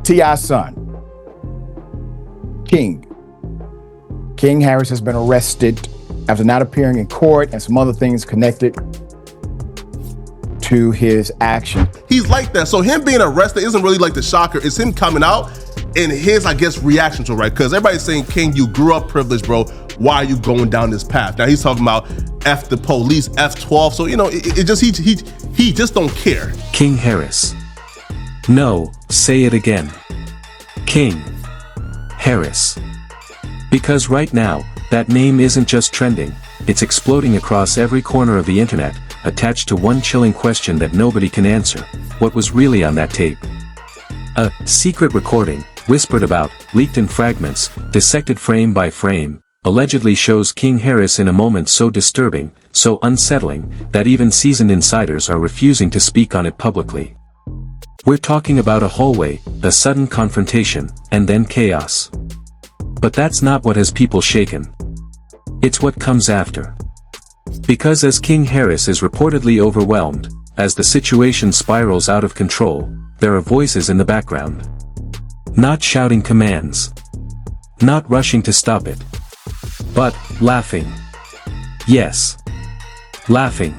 T.I.'s son, King. King Harris has been arrested after not appearing in court and some other things connected to his action. He's like that. So him being arrested isn't really like the shocker. It's him coming out and his, I guess, reaction to it, right? Because everybody's saying, King, you grew up privileged, bro. Why are you going down this path? Now he's talking about F the police, F12. So, you know, it just, he just don't care. King Harris. No, say it again. King Harris. Because right now, that name isn't just trending, it's exploding across every corner of the internet, attached to one chilling question that nobody can answer: what was really on that tape? A secret recording, whispered about, leaked in fragments, dissected frame by frame, allegedly shows King Harris in a moment so disturbing, so unsettling, that even seasoned insiders are refusing to speak on it publicly. We're talking about a hallway, a sudden confrontation, and then chaos. But that's not what has people shaken. It's what comes after. Because as King Harris is reportedly overwhelmed, as the situation spirals out of control, there are voices in the background. Not shouting commands. Not rushing to stop it. But laughing. Yes. Laughing.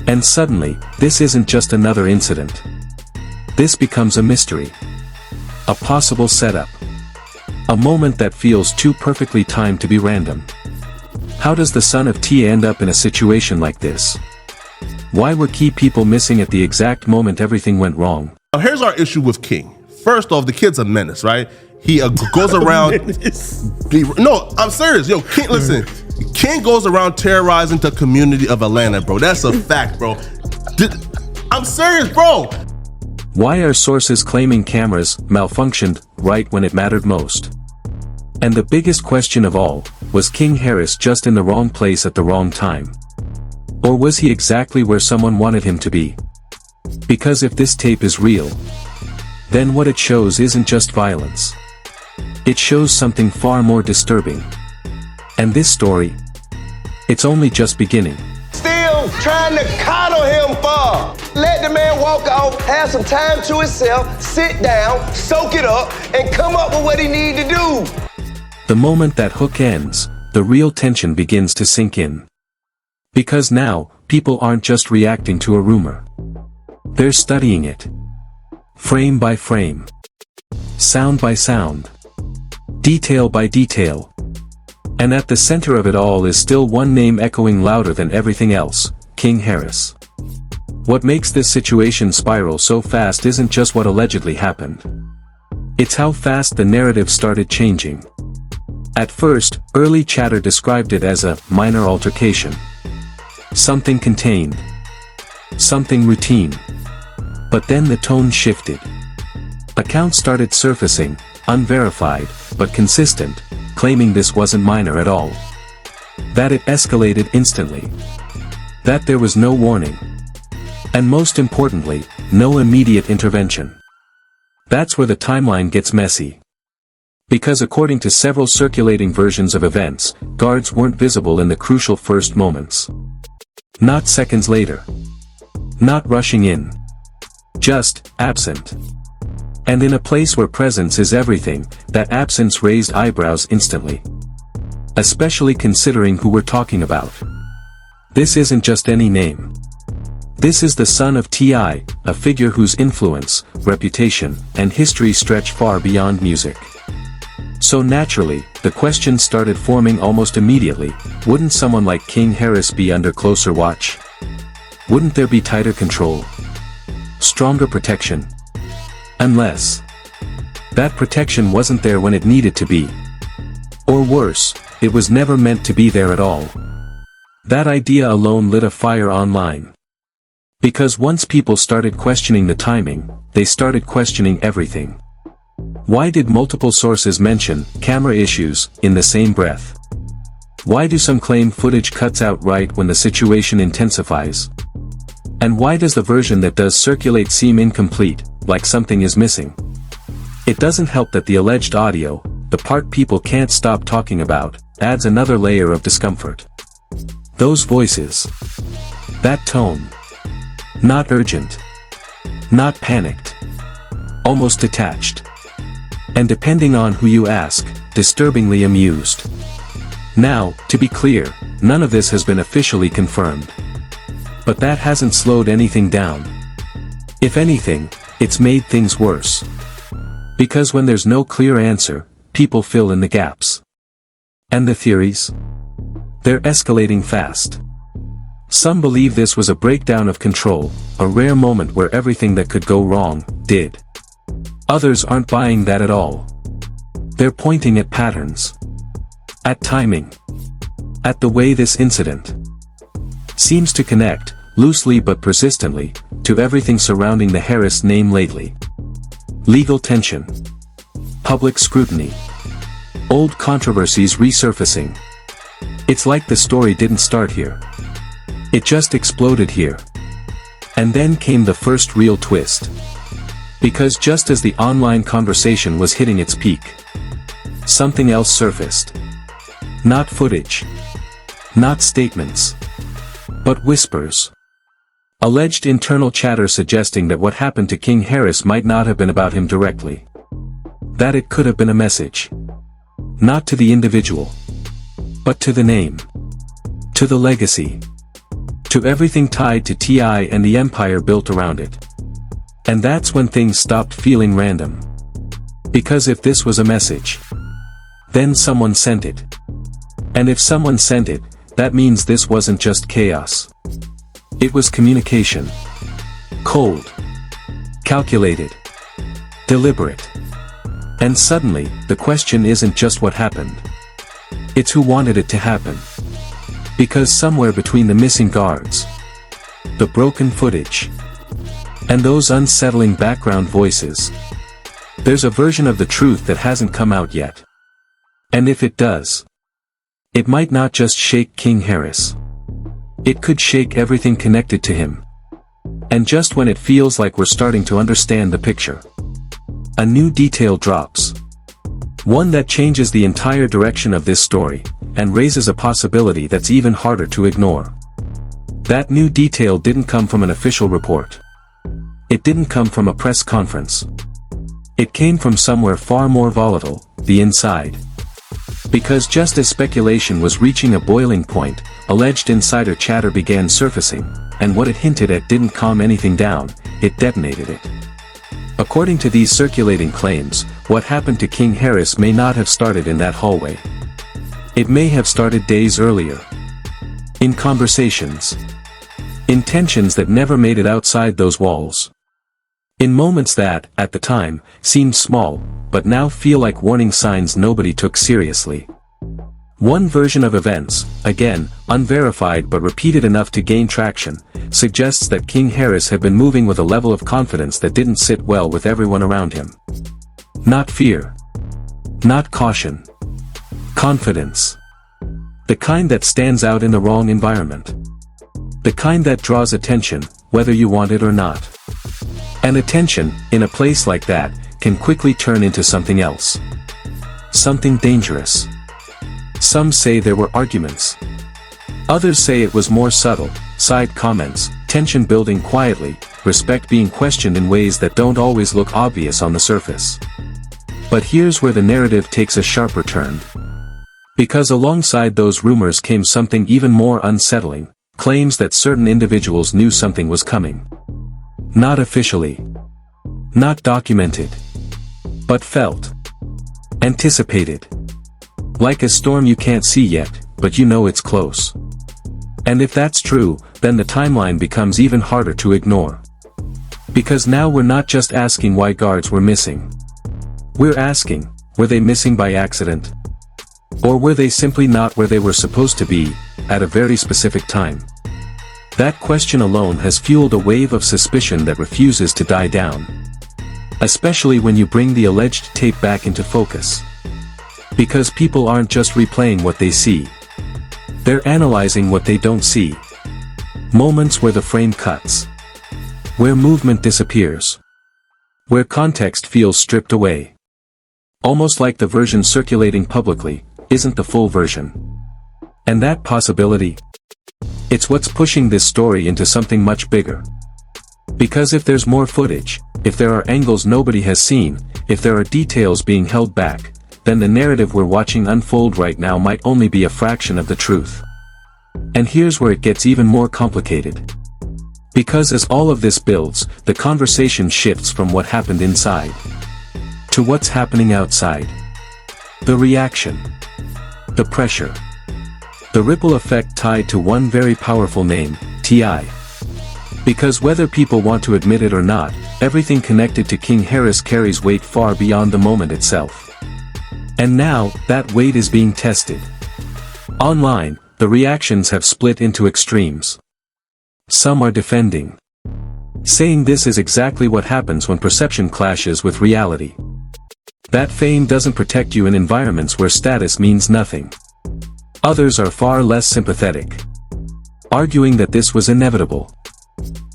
And suddenly, this isn't just another incident. This becomes a mystery. A possible setup. A moment that feels too perfectly timed to be random. How does the son of T end up in a situation like this? Why were key people missing at the exact moment everything went wrong? Now here's our issue with King. First off, the kid's a menace, right? He goes around. No, I'm serious. Yo, King, listen. King goes around terrorizing the community of Atlanta, bro. That's a fact, bro. I'm serious, bro. Why are sources claiming cameras malfunctioned right when it mattered most? And the biggest question of all, was King Harris just in the wrong place at the wrong time? Or was he exactly where someone wanted him to be? Because if this tape is real, then what it shows isn't just violence. It shows something far more disturbing. And this story, it's only just beginning. Still trying to coddle him for. Let the man walk off, have some time to himself, sit down, soak it up, and come up with what he need to do. The moment that hook ends, the real tension begins to sink in. Because now, people aren't just reacting to a rumor. They're studying it. Frame by frame. Sound by sound. Detail by detail. And at the center of it all is still one name echoing louder than everything else: King Harris. What makes this situation spiral so fast isn't just what allegedly happened. It's how fast the narrative started changing. At first, early chatter described it as a minor altercation. Something contained. Something routine. But then the tone shifted. Accounts started surfacing, unverified, but consistent, claiming this wasn't minor at all. That it escalated instantly. That there was no warning. And most importantly, no immediate intervention. That's where the timeline gets messy. Because according to several circulating versions of events, guards weren't visible in the crucial first moments. Not seconds later. Not rushing in. Just absent. And in a place where presence is everything, that absence raised eyebrows instantly. Especially considering who we're talking about. This isn't just any name. This is the son of T.I., a figure whose influence, reputation, and history stretch far beyond music. So naturally, the question started forming almost immediately: wouldn't someone like King Harris be under closer watch? Wouldn't there be tighter control? Stronger protection? Unless that protection wasn't there when it needed to be. Or worse, it was never meant to be there at all. That idea alone lit a fire online. Because once people started questioning the timing, they started questioning everything. Why did multiple sources mention camera issues in the same breath? Why do some claim footage cuts out right when the situation intensifies? And why does the version that does circulate seem incomplete, like something is missing? It doesn't help that the alleged audio, the part people can't stop talking about, adds another layer of discomfort. Those voices. That tone. Not urgent. Not panicked. almost detached. And depending on who you ask, disturbingly amused. Now, to be clear, none of this has been officially confirmed. But that hasn't slowed anything down. If anything, it's made things worse. Because when there's no clear answer, people fill in the gaps. And the theories? They're escalating fast. Some believe this was a breakdown of control, a rare moment where everything that could go wrong, did. Others aren't buying that at all. They're pointing at patterns. At timing. At the way this incident seems to connect, loosely but persistently, to everything surrounding the Harris name lately. Legal tension. Public scrutiny. Old controversies resurfacing. It's like the story didn't start here. It just exploded here. And then came the first real twist. Because just as the online conversation was hitting its peak, something else surfaced. Not footage. Not statements. But whispers. Alleged internal chatter suggesting that what happened to King Harris might not have been about him directly. That it could have been a message. Not to the individual. But to the name. To the legacy. To everything tied to TI and the empire built around it. And that's when things stopped feeling random. Because if this was a message, then someone sent it. And if someone sent it, that means this wasn't just chaos. It was communication. Cold. Calculated. Deliberate. And suddenly, the question isn't just what happened. It's who wanted it to happen. Because somewhere between the missing guards, the broken footage, and those unsettling background voices, there's a version of the truth that hasn't come out yet. And if it does, it might not just shake King Harris. It could shake everything connected to him. And just when it feels like we're starting to understand the picture, a new detail drops. One that changes the entire direction of this story, and raises a possibility that's even harder to ignore. That new detail didn't come from an official report. It didn't come from a press conference. It came from somewhere far more volatile, the inside. Because just as speculation was reaching a boiling point, alleged insider chatter began surfacing, and what it hinted at didn't calm anything down, it detonated it. According to these circulating claims, what happened to King Harris may not have started in that hallway. It may have started days earlier. In conversations. In tensions that never made it outside those walls. In moments that, at the time, seemed small, but now feel like warning signs nobody took seriously. One version of events, again, unverified but repeated enough to gain traction, suggests that King Harris had been moving with a level of confidence that didn't sit well with everyone around him. Not fear. Not caution. Confidence. The kind that stands out in the wrong environment. The kind that draws attention, whether you want it or not. And attention, in a place like that, can quickly turn into something else. Something dangerous. Some say there were arguments. Others say it was more subtle, side comments, tension building quietly, respect being questioned in ways that don't always look obvious on the surface. But here's where the narrative takes a sharper turn. Because alongside those rumors came something even more unsettling, claims that certain individuals knew something was coming. Not officially. Not documented. But felt. Anticipated. Like a storm you can't see yet, but you know it's close. And if that's true, then the timeline becomes even harder to ignore. Because now we're not just asking why guards were missing. We're asking, were they missing by accident? Or were they simply not where they were supposed to be, at a very specific time? That question alone has fueled a wave of suspicion that refuses to die down. Especially when you bring the alleged tape back into focus. Because people aren't just replaying what they see. They're analyzing what they don't see. Moments where the frame cuts. Where movement disappears. Where context feels stripped away. Almost like the version circulating publicly isn't the full version. And that possibility, it's what's pushing this story into something much bigger. Because if there's more footage, if there are angles nobody has seen, if there are details being held back, then the narrative we're watching unfold right now might only be a fraction of the truth. And here's where it gets even more complicated. Because as all of this builds, the conversation shifts from what happened inside to what's happening outside. The reaction. The pressure. The ripple effect tied to one very powerful name, TI. Because whether people want to admit it or not, everything connected to King Harris carries weight far beyond the moment itself. And now, that weight is being tested. Online, the reactions have split into extremes. Some are defending, saying this is exactly what happens when perception clashes with reality. That fame doesn't protect you in environments where status means nothing. Others are far less sympathetic, arguing that this was inevitable.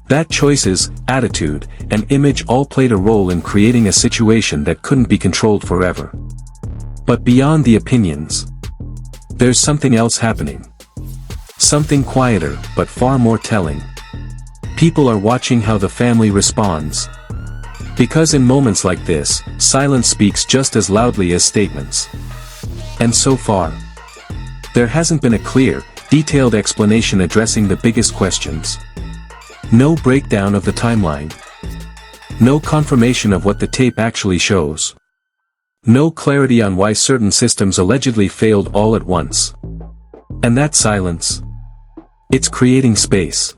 That choices, attitude, and image all played a role in creating a situation that couldn't be controlled forever. But beyond the opinions, there's something else happening. Something quieter, but far more telling. People are watching how the family responds. Because in moments like this, silence speaks just as loudly as statements. And so far, there hasn't been a clear, detailed explanation addressing the biggest questions. No breakdown of the timeline. No confirmation of what the tape actually shows. No clarity on why certain systems allegedly failed all at once. And that silence, it's creating space.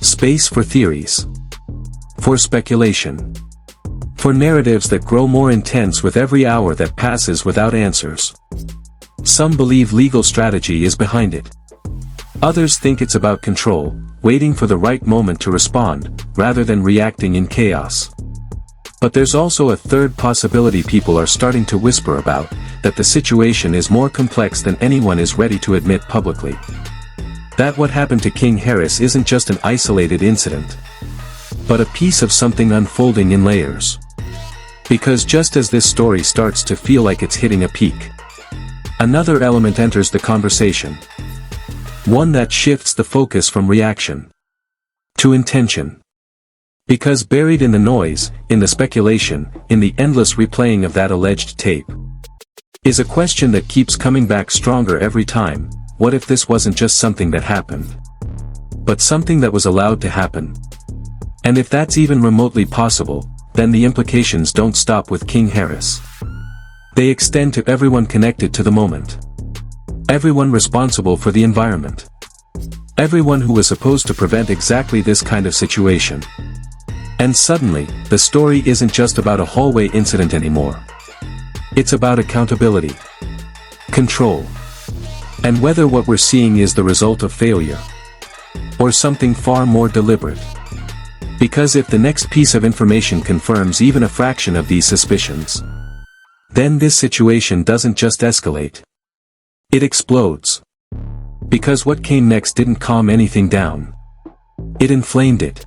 Space for theories. For speculation. For narratives that grow more intense with every hour that passes without answers. Some believe legal strategy is behind it. Others think it's about control, waiting for the right moment to respond, rather than reacting in chaos. But there's also a third possibility people are starting to whisper about, that the situation is more complex than anyone is ready to admit publicly. That what happened to King Harris isn't just an isolated incident, but a piece of something unfolding in layers. Because just as this story starts to feel like it's hitting a peak, another element enters the conversation. One that shifts the focus from reaction to intention. Because buried in the noise, in the speculation, in the endless replaying of that alleged tape, is a question that keeps coming back stronger every time. What if this wasn't just something that happened, but something that was allowed to happen? And if that's even remotely possible, then the implications don't stop with King Harris. They extend to everyone connected to the moment. Everyone responsible for the environment. Everyone who was supposed to prevent exactly this kind of situation. And suddenly, the story isn't just about a hallway incident anymore. It's about accountability. Control. And whether what we're seeing is the result of failure, or something far more deliberate. Because if the next piece of information confirms even a fraction of these suspicions, then this situation doesn't just escalate. It explodes. Because what came next didn't calm anything down. It inflamed it.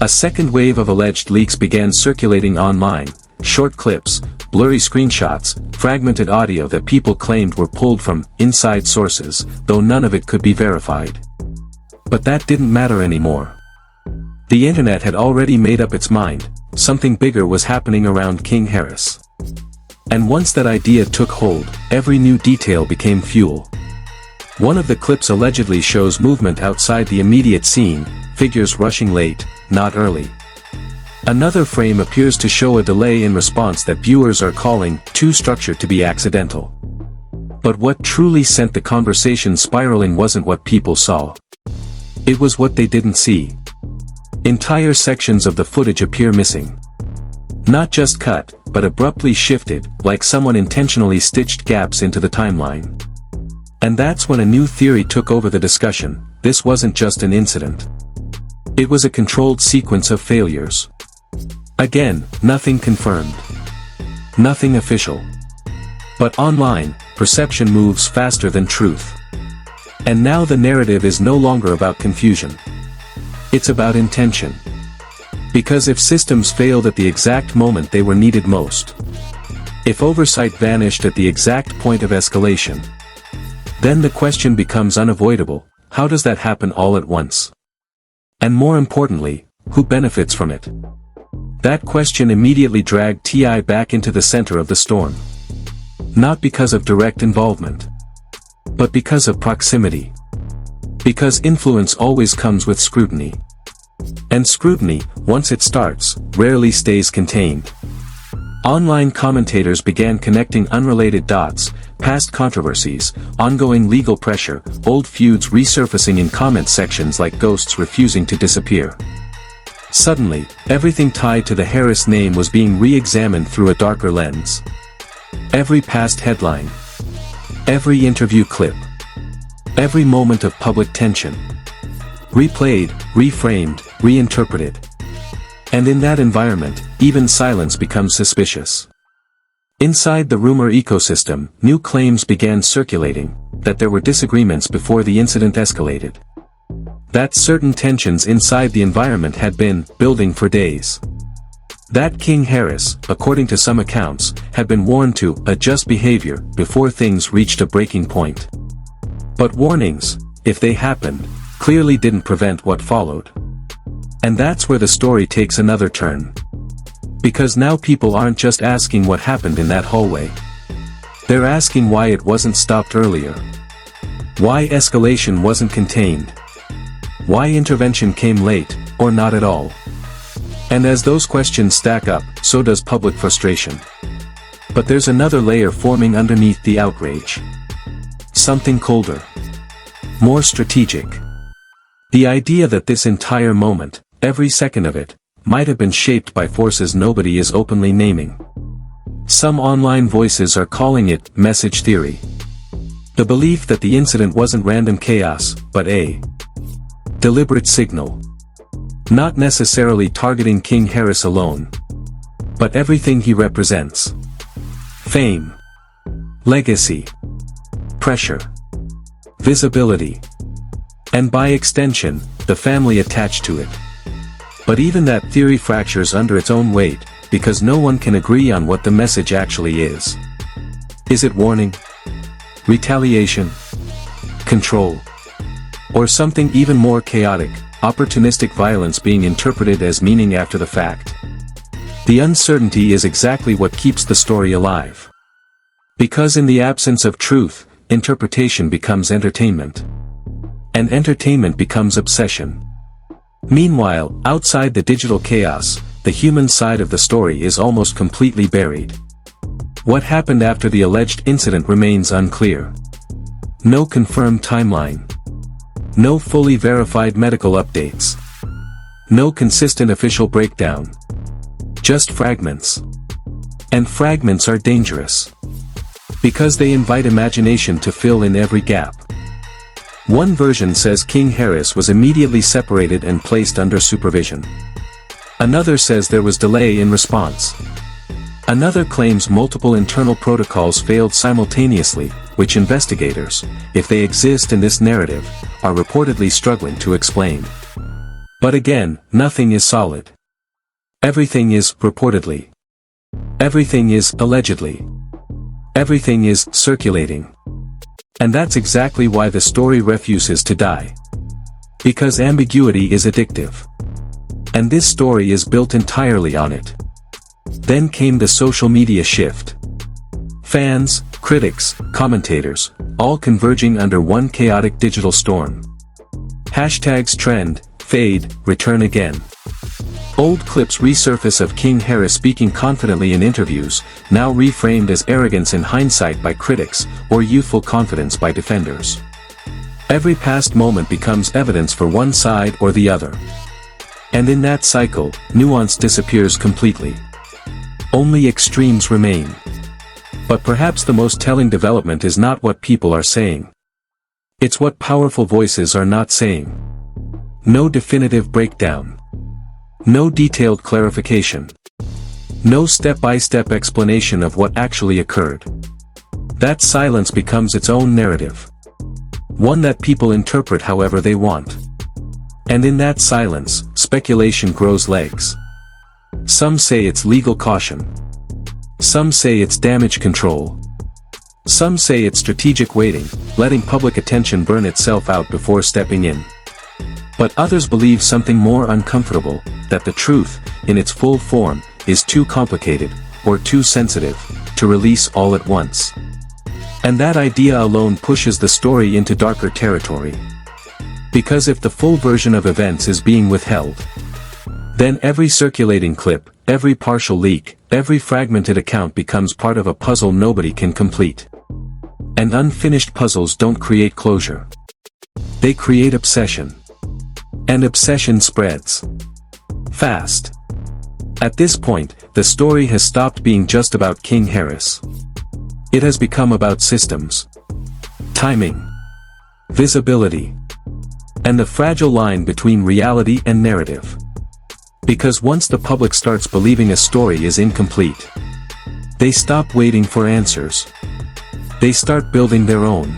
A second wave of alleged leaks began circulating online, short clips, blurry screenshots, fragmented audio that people claimed were pulled from inside sources, though none of it could be verified. But that didn't matter anymore. The internet had already made up its mind, something bigger was happening around King Harris. And once that idea took hold, every new detail became fuel. One of the clips allegedly shows movement outside the immediate scene, figures rushing late, not early. Another frame appears to show a delay in response that viewers are calling too structured to be accidental. But what truly sent the conversation spiraling wasn't what people saw. It was what they didn't see. Entire sections of the footage appear missing. Not just cut, but abruptly shifted, like someone intentionally stitched gaps into the timeline. And that's when a new theory took over the discussion. This wasn't just an incident. It was a controlled sequence of failures. Again, nothing confirmed. Nothing official. But online, perception moves faster than truth. And now the narrative is no longer about confusion. It's about intention. Because if systems failed at the exact moment they were needed most, if oversight vanished at the exact point of escalation, then the question becomes unavoidable: how does that happen all at once? And more importantly, who benefits from it? That question immediately dragged T.I. back into the center of the storm. Not because of direct involvement, but because of proximity. Because influence always comes with scrutiny. And scrutiny, once it starts, rarely stays contained. Online commentators began connecting unrelated dots, past controversies, ongoing legal pressure, old feuds resurfacing in comment sections like ghosts refusing to disappear. Suddenly, everything tied to the Harris name was being re-examined through a darker lens. Every past headline, every interview clip, every moment of public tension. Replayed, reframed, reinterpreted. And in that environment, even silence becomes suspicious. Inside the rumor ecosystem, new claims began circulating, that there were disagreements before the incident escalated. That certain tensions inside the environment had been building for days. That King Harris, according to some accounts, had been warned to adjust behavior before things reached a breaking point. But warnings, if they happened, clearly didn't prevent what followed. And that's where the story takes another turn. Because now people aren't just asking what happened in that hallway. They're asking why it wasn't stopped earlier. Why escalation wasn't contained. Why intervention came late, or not at all. And as those questions stack up, so does public frustration. But there's another layer forming underneath the outrage. Something colder. More strategic. The idea that this entire moment, every second of it, might have been shaped by forces nobody is openly naming. Some online voices are calling it message theory. The belief that the incident wasn't random chaos, but a deliberate signal. Not necessarily targeting King Harris alone, but everything he represents. Fame. Legacy. Pressure. Visibility. And by extension, the family attached to it. But even that theory fractures under its own weight, because no one can agree on what the message actually is. Is it warning? Retaliation? Control? Or something even more chaotic, opportunistic violence being interpreted as meaning after the fact? The uncertainty is exactly what keeps the story alive. Because in the absence of truth, interpretation becomes entertainment. And entertainment becomes obsession. Meanwhile, outside the digital chaos, the human side of the story is almost completely buried. What happened after the alleged incident remains unclear. No confirmed timeline. No fully verified medical updates. No consistent official breakdown. Just fragments. And fragments are dangerous. Because they invite imagination to fill in every gap. One version says King Harris was immediately separated and placed under supervision. Another says there was delay in response. Another claims multiple internal protocols failed simultaneously, which investigators, if they exist in this narrative, are reportedly struggling to explain. But again, nothing is solid. Everything is reportedly. Everything is allegedly. Everything is circulating. And that's exactly why the story refuses to die. Because ambiguity is addictive. And this story is built entirely on it. Then came the social media shift. Fans, critics, commentators, all converging under one chaotic digital storm. Hashtags trend, fade, return again. Old clips resurface of King Harris speaking confidently in interviews, now reframed as arrogance in hindsight by critics, or youthful confidence by defenders. Every past moment becomes evidence for one side or the other. And in that cycle, nuance disappears completely. Only extremes remain. But perhaps the most telling development is not what people are saying. It's what powerful voices are not saying. No definitive breakdown. No detailed clarification. No step-by-step explanation of what actually occurred. That silence becomes its own narrative. One that people interpret however they want. And in that silence, speculation grows legs. Some say it's legal caution. Some say it's damage control. Some say it's strategic waiting, letting public attention burn itself out before stepping in. But others believe something more uncomfortable, that the truth, in its full form, is too complicated, or too sensitive, to release all at once. And that idea alone pushes the story into darker territory. Because if the full version of events is being withheld, then every circulating clip, every partial leak, every fragmented account becomes part of a puzzle nobody can complete. And unfinished puzzles don't create closure. They create obsession. And obsession spreads fast. At this point, the story has stopped being just about King Harris. It has become about systems, timing, visibility, and the fragile line between reality and narrative. Because once the public starts believing a story is incomplete, they stop waiting for answers. They start building their own.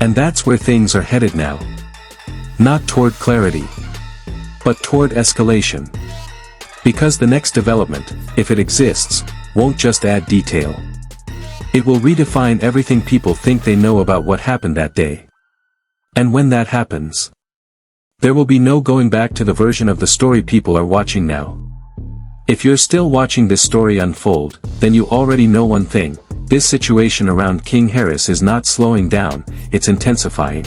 And that's where things are headed now. Not toward clarity, but toward escalation. Because the next development, if it exists, won't just add detail. It will redefine everything people think they know about what happened that day. And when that happens, there will be no going back to the version of the story people are watching now. If you're still watching this story unfold, then you already know one thing: this situation around King Harris is not slowing down, it's intensifying.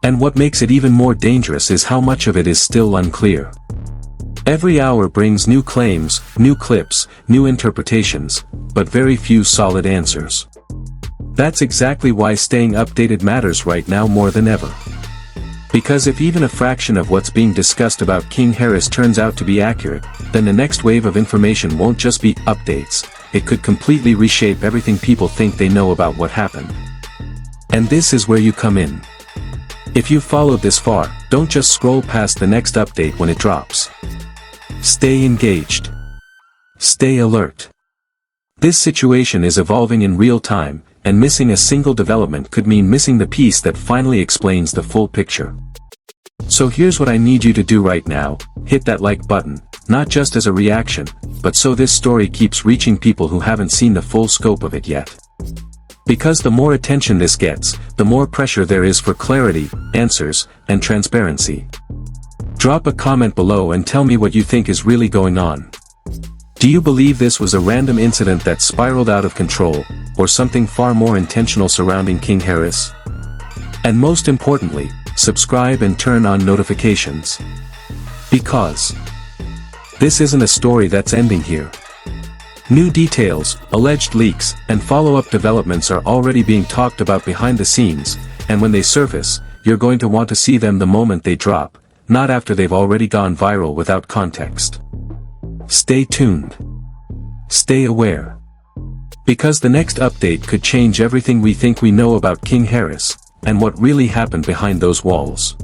And what makes it even more dangerous is how much of it is still unclear. Every hour brings new claims, new clips, new interpretations, but very few solid answers. That's exactly why staying updated matters right now more than ever. Because if even a fraction of what's being discussed about King Harris turns out to be accurate, then the next wave of information won't just be updates, it could completely reshape everything people think they know about what happened. And this is where you come in. If you've followed this far, don't just scroll past the next update when it drops. Stay engaged. Stay alert. This situation is evolving in real time, and missing a single development could mean missing the piece that finally explains the full picture. So here's what I need you to do right now: hit that like button, not just as a reaction, but so this story keeps reaching people who haven't seen the full scope of it yet. Because the more attention this gets, the more pressure there is for clarity, answers, and transparency. Drop a comment below and tell me what you think is really going on. Do you believe this was a random incident that spiraled out of control, or something far more intentional surrounding King Harris? And most importantly, subscribe and turn on notifications. Because this isn't a story that's ending here. New details, alleged leaks, and follow-up developments are already being talked about behind the scenes, and when they surface, you're going to want to see them the moment they drop, not after they've already gone viral without context. Stay tuned. Stay aware. Because the next update could change everything we think we know about King Harris, and what really happened behind those walls.